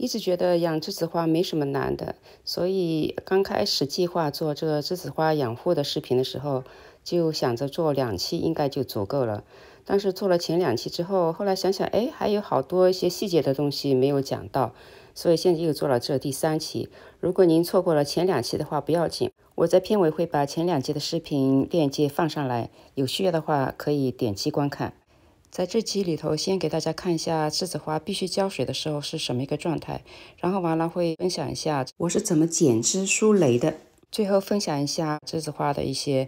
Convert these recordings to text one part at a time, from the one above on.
一直覺得養梔子花沒什麼難的，所以剛開始計劃做這個梔子花養護的視頻的時候，就想着做2期應該就足夠了。但是做了前2期之後，後來想想，還有好多一些細節的東西沒有講到，所以現在又做了這第3期。如果您錯過了前2期的話，不要緊，我在片尾會把前2期的視頻鏈接放上來，有需要的話可以點擊觀看。在這期裡頭，先給大家看一下梔子花必須澆水的時候是什麼一個狀態，然後完了會分享一下我是怎麼減脂疏雷的，最後分享一下梔子花的一些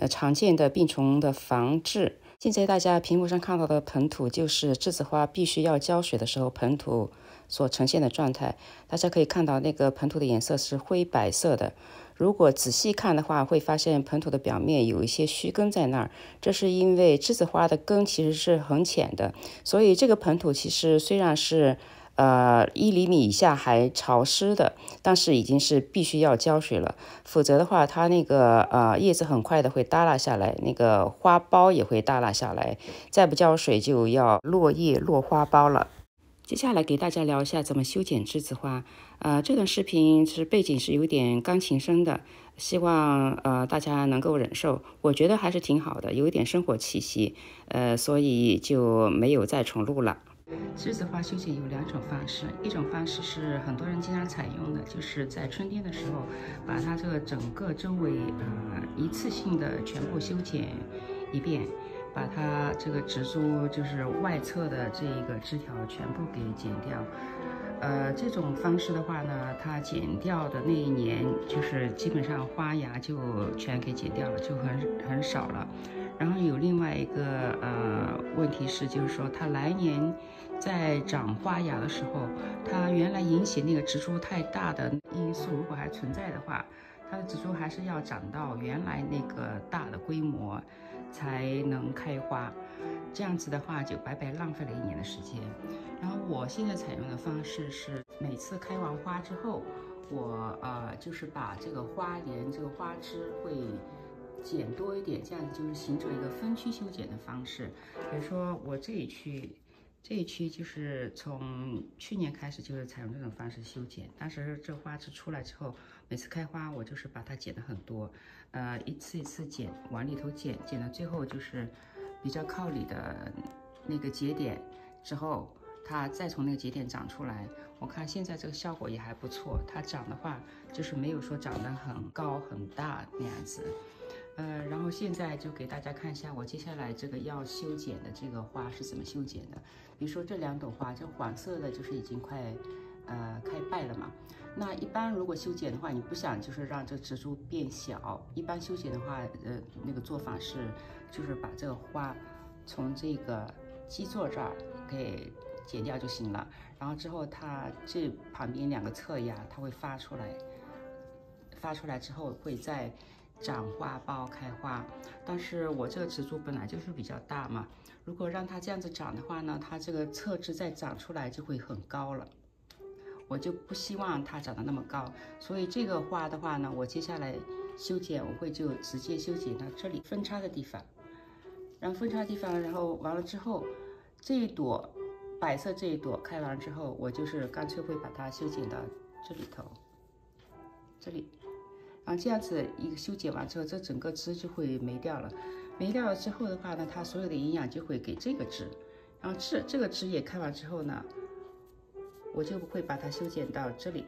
常見的病虫的防治。现在大家屏幕上看到的盆土就是梔子花必須要澆水的時候盆土所呈現的狀態，大家可以看到那個盆土的顏色是灰白色的。如果仔細看的話，會發現盆土的表面有一些鬚根在那兒，這是因為梔子花的根其實是很淺的，所以這個盆土其實雖然是1厘米以下還潮濕的，但是已經是必須要澆水了，否則的話它那個葉子很快的會耷拉下來，那個花苞也會耷拉下來，再不澆水就要落葉落花苞了。接下來給大家聊一下怎麼修剪梔子花。這段視頻是背景是有點鋼琴聲的，希望大家能夠忍受。我覺得還是挺好的，有一點生活氣息，所以就沒有再重錄了。梔子花修剪有2種方式，一種方式是很多人经常採用的，就是在春天的时候，把它这个整個周圍一次性的全部修剪一遍。把它這個植株就是外側的這一個枝條全部給剪掉。這種方式的話呢，它剪掉的那一年就是基本上花芽就全給剪掉了，就很少了。然後有另外一個問題是，就是說它來年在長花芽的時候，它原來引起那個植株太大的因素如果還存在的話，它的植株還是要長到原來那個大的規模才能開花，這樣子的話就白白浪費了1年的時間。然後我現在採用的方式是，每次開完花之後，我就是把這個花連這個花枝會剪多一點，這樣子就是形成一個分區修剪的方式。比如說我這一區就是從去年開始就是採用這種方式修剪，當時這花枝出來之後，每次開花我就是把它剪得很多，一次一次剪，往裡頭剪，剪到最後就是比較靠裡的那個節點之後，它再從那個節點長出來。我看現在這個效果也還不錯，它長的話就是沒有說長得很高很大那樣子。然後現在就給大家看一下我接下來這個要修剪的這個花是怎麼修剪的。比如說這2朵花，這黃色的就是已經快開敗了嘛。那一般如果修剪的話，你不想就是讓這植株變小，一般修剪的話，那個做法是就是把這個花從這個基座這兒給剪掉就行了。然後之後它這旁邊2個側芽它會發出來，發出來之後會再長花苞開花。但是我這個植株本來就是比較大嘛，如果讓它這樣子長的話呢，它這個側枝再長出來就會很高了，我就不希望它長得那麼高。所以這個花的話呢，我接下來修剪我會就直接修剪到這裡分叉的地方，然後分叉的地方，然後完了之後這一朵白色這一朵開完之後，我就是乾脆會把它修剪到這裡頭，這裡。然後這樣子一個修剪完之後，這整個枝就會沒掉了。沒掉了之後的話呢，它所有的營養就會給這個枝。然后這個枝也開完之後呢，我就會把它修剪到這裡。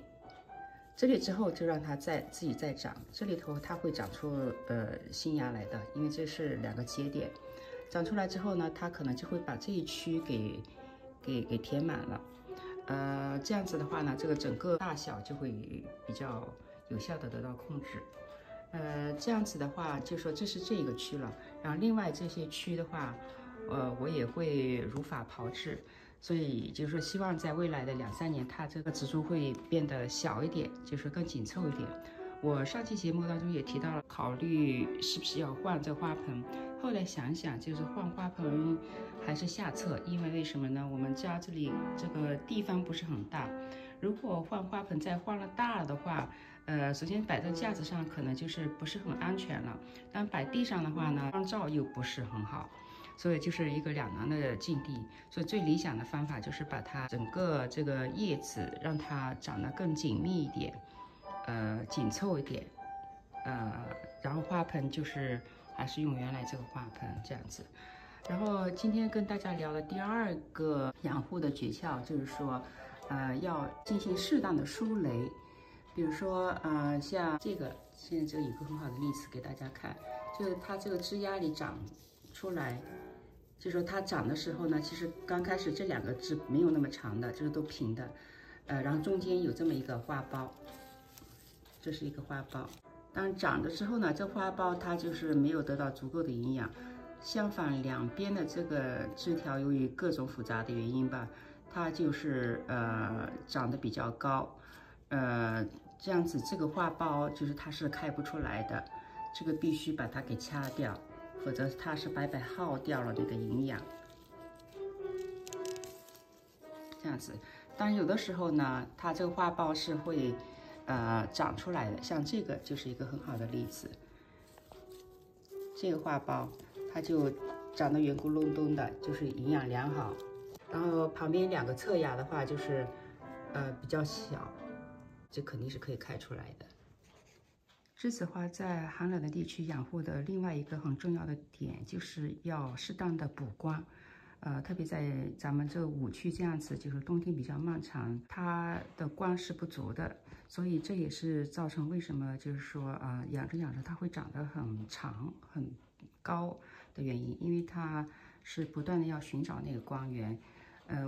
這裡之後就讓它自己再長。這裡頭它會長出新芽來的，因為這是2個節點。長出來之後呢，它可能就會把這一區給填滿了。這樣子的話呢，這個整個大小就會比較有效的得到控制。這樣子的話，就說這是這一個區了。然後另外這些區的話，我也會如法炮製。所以就是說，希望在未來的2、3年，它這個植株會變得小一點，就是更緊湊一點。我上期節目當中也提到了，考慮是不是要換這個花盆。後來想一想，就是換花盆還是下策，因為什麼呢？我們家這裡這個地方不是很大，如果換花盆再換了大了的話，首先擺在架子上可能就是不是很安全了，但擺地上的話呢，光照又不是很好，所以就是一個兩難的境地。所以最理想的方法就是把它整個這個葉子讓它長得更緊密一點，緊湊一點，然後花盆就是還是用原来這個花盆這樣子。然後今天跟大家聊的第二個養護的訣竅就是說，要進行適當的疏雷。比如說，像这个，现在这个有个很好的例子给大家看，就是它这个枝丫里长出来，就是说它长的时候呢，其實剛開始這兩個枝沒有那麼長的，就是都平的，然後中間有這麼一個花苞，這是一個花苞。當長的時候呢，這花苞它就是沒有得到足夠的營養。相反，兩邊的這個枝條由於各種複雜的原因吧，它就是長得比較高，這樣子這個花苞就是它是開不出來的，這個必須把它給掐掉，否則它是白白耗掉了那個營養。這樣子，當然有的時候呢，它這個花苞是會長出來的，像這個就是一個很好的例子，這個花苞。它就長得圓咕隆咚的，就是營養良好。然後旁邊兩個側芽的話，就是比較小，這肯定是可以開出來的。梔子花在寒冷的地區養護的另外一個很重要的點，就是要適當的補光。特別在咱們這個5區這樣子，就是冬天比較漫長，它的光是不足的，所以這也是造成為什麼就是說養着養着它會長得很長很高的原因，因為它是不斷的要尋找那個光源。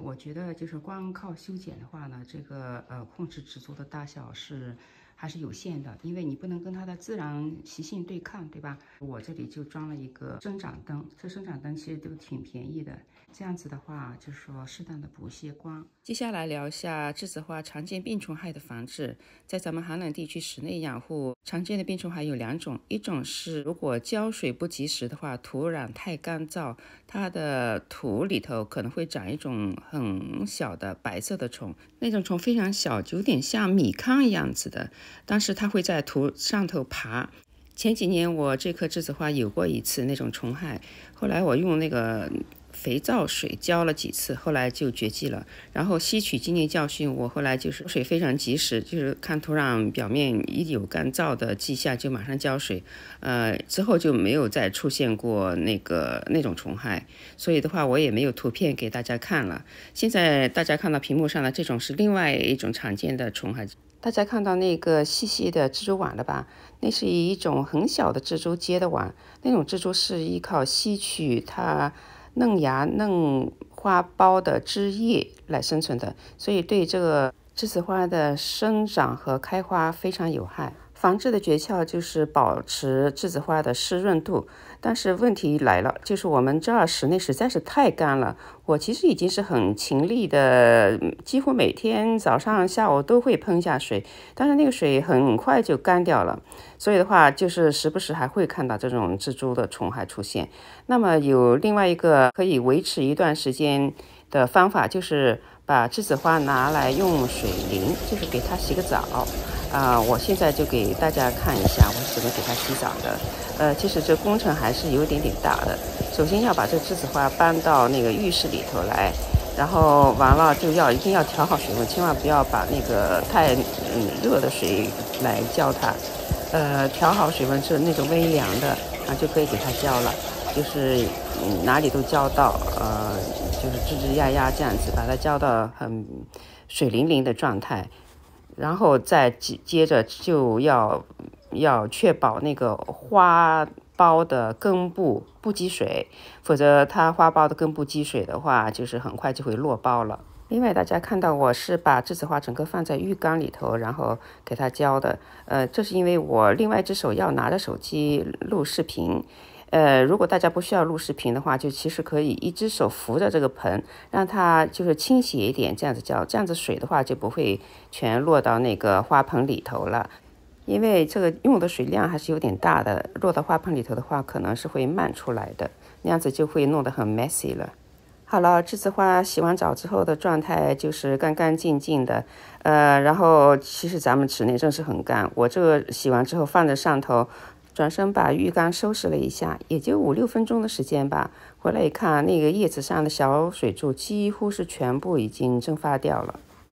我覺得就是光靠修剪的話呢，這個控制植株的大小是還是有限的，因為你不能跟它的自然習性對抗，對吧？我這裡就裝了一個生長燈，這生長燈其實都挺便宜的。這樣子的話，就是說適當的補些光。接下來聊一下梔子花常見病蟲害的防治。在咱們寒冷地區室內養護，常見的病蟲害有2種，一種是如果澆水不及時的話，土壤太乾燥，它的土裡頭可能會長一種很小的白色的蟲，那種蟲非常小，就有點像米糠一樣子的，但是它會在土上頭爬。前幾年我這棵梔子花有過一次那種蟲害，後來我用那個肥皂水澆了幾次，後來就絕跡了。然後吸取經驗教訓，我後來就是水非常及時，就是看土壤表面一有乾燥的跡象就馬上澆水。之後就沒有再出現過那種蟲害，所以的話我也沒有圖片給大家看了。現在大家看到屏幕上的這種是另外一種常見的蟲害。大家看到那個細細的蜘蛛網了吧？那是一種很小的蜘蛛結的網，那種蜘蛛是依靠吸取它嫩芽嫩花苞的汁液來生存的，所以對這個梔子花的生長和開花非常有害。防治的訣竅就是保持梔子花的濕潤度，但是問題來了，就是我們這兒室內實在是太乾了。我其實已經是很勤力的，幾乎每天早上下午都會噴一下水，但是那個水很快就乾掉了，所以的話就是時不時還會看到這種蜘蛛的蟲害出現。那麼有另外一個可以維持一段時間的方法，就是把梔子花拿來用水淋，就是給它洗個澡。我現在就給大家看一下我是怎麼給它洗澡的。其實這工程還是有點大的。首先要把這梔子花搬到那個浴室裡頭來，然後完了就一定要調好水溫，千萬不要把那個太熱的水來澆它。調好水溫是那種微涼的，就可以給它澆了。就是哪裡都澆到，就是吱吱呀呀這樣子，把它澆到很水靈靈的狀態。然後再接着就要確保那個花苞的根部不積水，否則它花苞的根部積水的話，就是很快就會落苞了。另外大家看到我是把梔子花整個放在浴缸裡頭，然後給它澆的。這是因為我另外一隻手要拿着手機錄視頻。如果大家不需要錄視頻的話，就其實可以一隻手扶着這個盆，讓它就是傾斜一點，這樣子澆，這樣子水的話就不會全落到那個花盆裡頭了。因為這個用的水量還是有點大的，落到花盆裡頭的話，可能是會漫出來的，那樣子就會弄得很 messy 了。好了，梔子花洗完澡之後的狀態就是乾乾淨淨的，然後其實咱們室內真是很乾，我這個洗完之後放在上頭。轉身把浴缸收拾了一下，也就5-6分鐘的時間吧。回來一看，那個葉子上的小水柱幾乎是全部已經蒸發掉了。